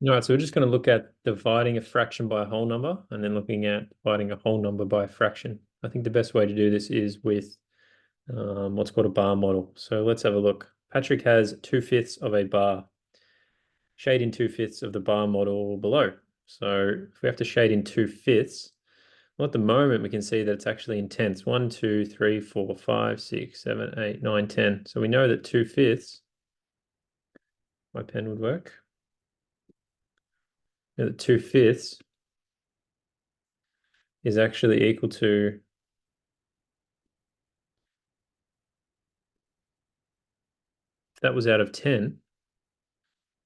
All right, so we're just going to look at dividing a fraction by a whole number and then looking at dividing a whole number by a fraction. I think the best way to do this is with what's called a bar model. So let's have a look. Patrick has 2/5 of a bar. Shade in 2/5 of the bar model below. So if we have to shade in 2/5, well, at the moment we can see that it's actually in tenths. 1, 2, 3, 4, 5, 6, 7, 8, 9, 10. So we know that 2/5, my pen would work. That 2/5 is actually equal to, if that was out of 10,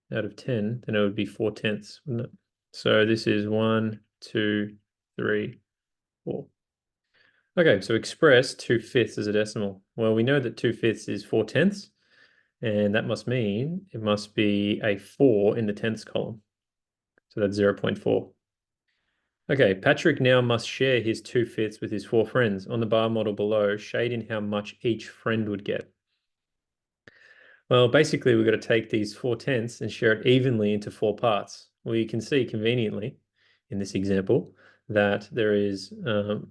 then it would be 4/10, wouldn't it? So this is 1, 2, 3, 4. Okay, so express 2/5 as a decimal. Well, we know that 2/5 is 4/10, and that must mean it must be a 4 in the tenths column. So that's 0.4. Okay, Patrick now must share his 2/5 with his 4 friends. On the bar model below, shade in how much each friend would get. Well, basically, we've got to take these 4/10 and share it evenly into 4 parts. We can see conveniently in this example that there is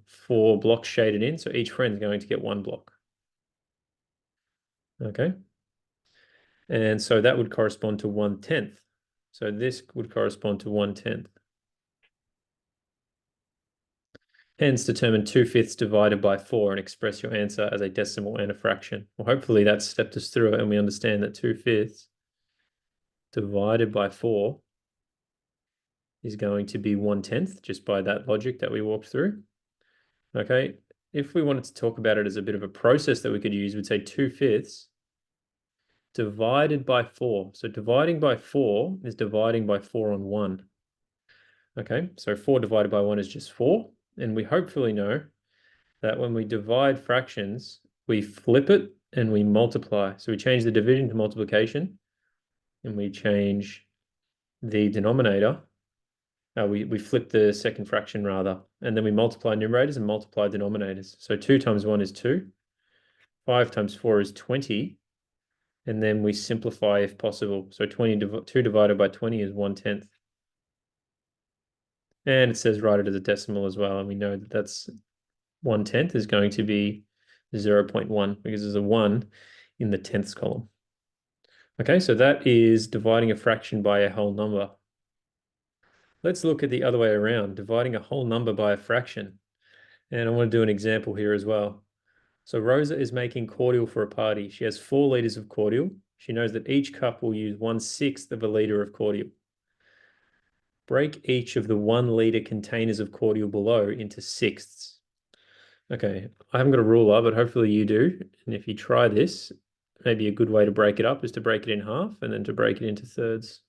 4 blocks shaded in, so each friend is going to get 1 block. Okay, and so that would correspond to 1/10. So this would correspond to 1/10. Hence, determine 2/5 divided by 4 and express your answer as a decimal and a fraction. Well, hopefully that's stepped us through it and we understand that 2/5 divided by 4 is going to be 1/10, just by that logic that we walked through. Okay, if we wanted to talk about it as a bit of a process that we could use, we'd say 2/5 divided by 4. So dividing by 4 is dividing by 4 on 1. Okay, so 4 divided by 1 is just 4. And we hopefully know that when we divide fractions, we flip it and we multiply. So we change the division to multiplication and we change the denominator. We flip the second fraction rather, and then we multiply numerators and multiply denominators. So 2 times 1 is 2, 5 times 4 is 20, and then we simplify if possible. So 2 divided by 20 is 1/10. And it says write it as a decimal as well, and we know that that's 1/10 is going to be 0.1 because there's a 1 in the tenths column. Okay, so that is dividing a fraction by a whole number. Let's look at the other way around, dividing a whole number by a fraction. And I want to do an example here as well. So Rosa is making cordial for a party. She has 4 liters of cordial. She knows that each cup will use 1/6 of a liter of cordial. Break each of the 1 liter containers of cordial below into sixths. Okay, I haven't got a ruler, but hopefully you do. And if you try this, maybe a good way to break it up is to break it in half and then to break it into thirds.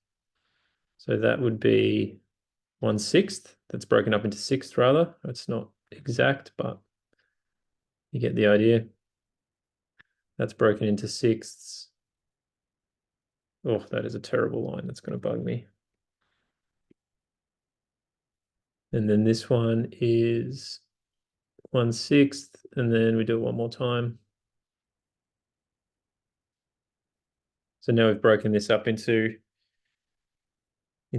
So that would be 1/6. That's broken up into sixths rather. It's not exact, but you get the idea. That's broken into sixths. Oh, that is a terrible line. That's going to bug me. And then this one is 1/6, and then we do it one more time. So now we've broken this up into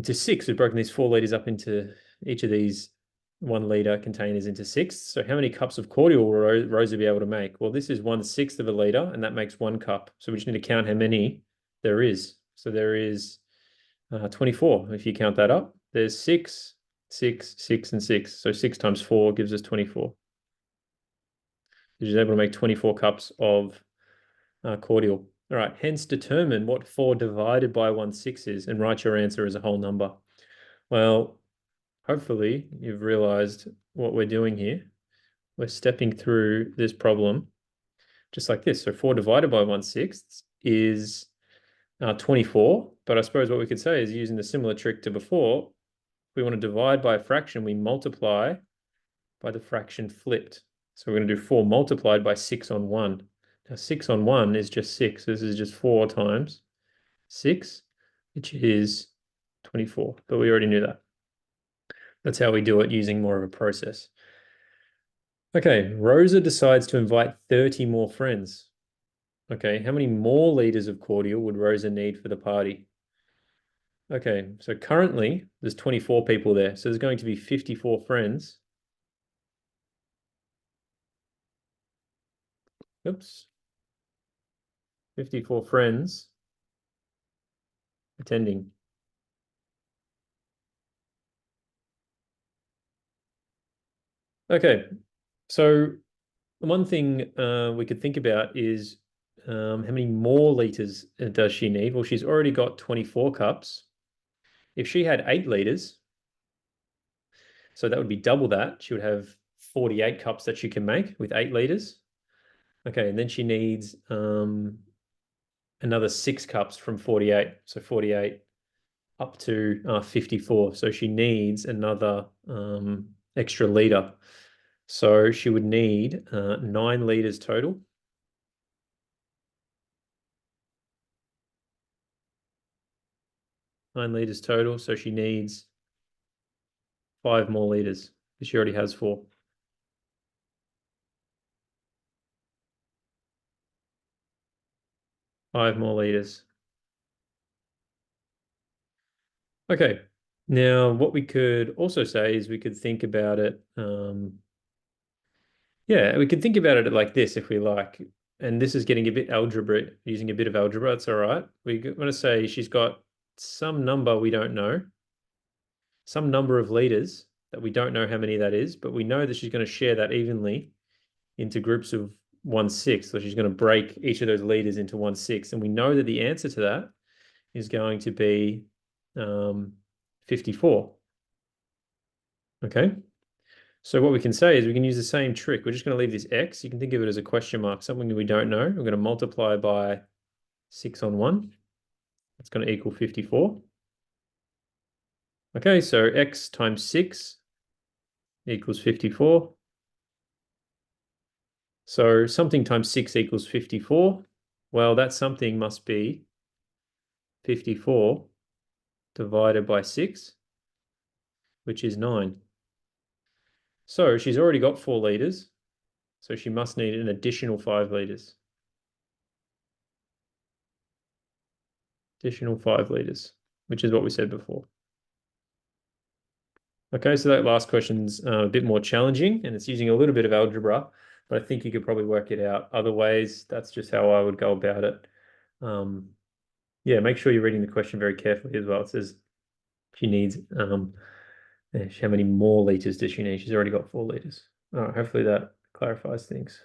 6. We've broken these 4 liters up into each of these 1 liter containers into sixths. So how many cups of cordial will Rosa be able to make? Well, this is 1/6 of a liter, and that makes 1 cup. So we just need to count how many there is. So there is 24. If you count that up, there's 6, 6, 6, and 6. So 6 times 4 gives us 24. She's able to make 24 cups of cordial. All right, hence determine what 4 divided by 1/6 is and write your answer as a whole number. Well, hopefully you've realized what we're doing here. We're stepping through this problem just like this. So 4 divided by 1/6 is 24. But I suppose what we could say is using the similar trick to before, if we want to divide by a fraction, we multiply by the fraction flipped. So we're going to do 4 multiplied by 6 on 1. Now 6 on 1 is just 6. This is just 4 times 6, which is 24. But we already knew that. That's how we do it using more of a process. Okay, Rosa decides to invite 30 more friends. Okay, how many more liters of cordial would Rosa need for the party? Okay, so currently there's 24 people there. So there's going to be 54 friends. Oops. 54 friends attending. Okay, so one thing we could think about is how many more liters does she need? Well, she's already got 24 cups. If she had 8 liters, so that would be double that. She would have 48 cups that she can make with 8 liters. Okay, and then she needs another 6 cups from 48. So 48 up to 54. So she needs another extra liter. So she would need 9 liters total. 9 liters total. So she needs 5 more liters. She already has 4. 5 more liters. Okay. Now, what we could also say is we could think about it. Yeah, we could think about it like this if we like. And this is getting a bit algebra, using a bit of algebra. It's all right. We want to say she's got some number we don't know, some number of liters that we don't know how many that is, but we know that she's going to share that evenly into groups of 1/6. So she's going to break each of those liters into 1/6. And we know that the answer to that is going to be 54. Okay. So what we can say is we can use the same trick. We're just going to leave this x. You can think of it as a question mark, something that we don't know. We're going to multiply by 6 on 1. That's going to equal 54. Okay, so x times 6 equals 54. So something times 6 equals 54. Well, that something must be 54 divided by 6, which is 9. So she's already got 4 liters. So she must need an additional 5 liters. Additional 5 liters, which is what we said before. Okay, so that last question's a bit more challenging and it's using a little bit of algebra, but I think you could probably work it out other ways. That's just how I would go about it. Yeah, make sure you're reading the question very carefully as well. It says she needs, how many more liters does she need? She's already got 4 liters. All right, hopefully that clarifies things.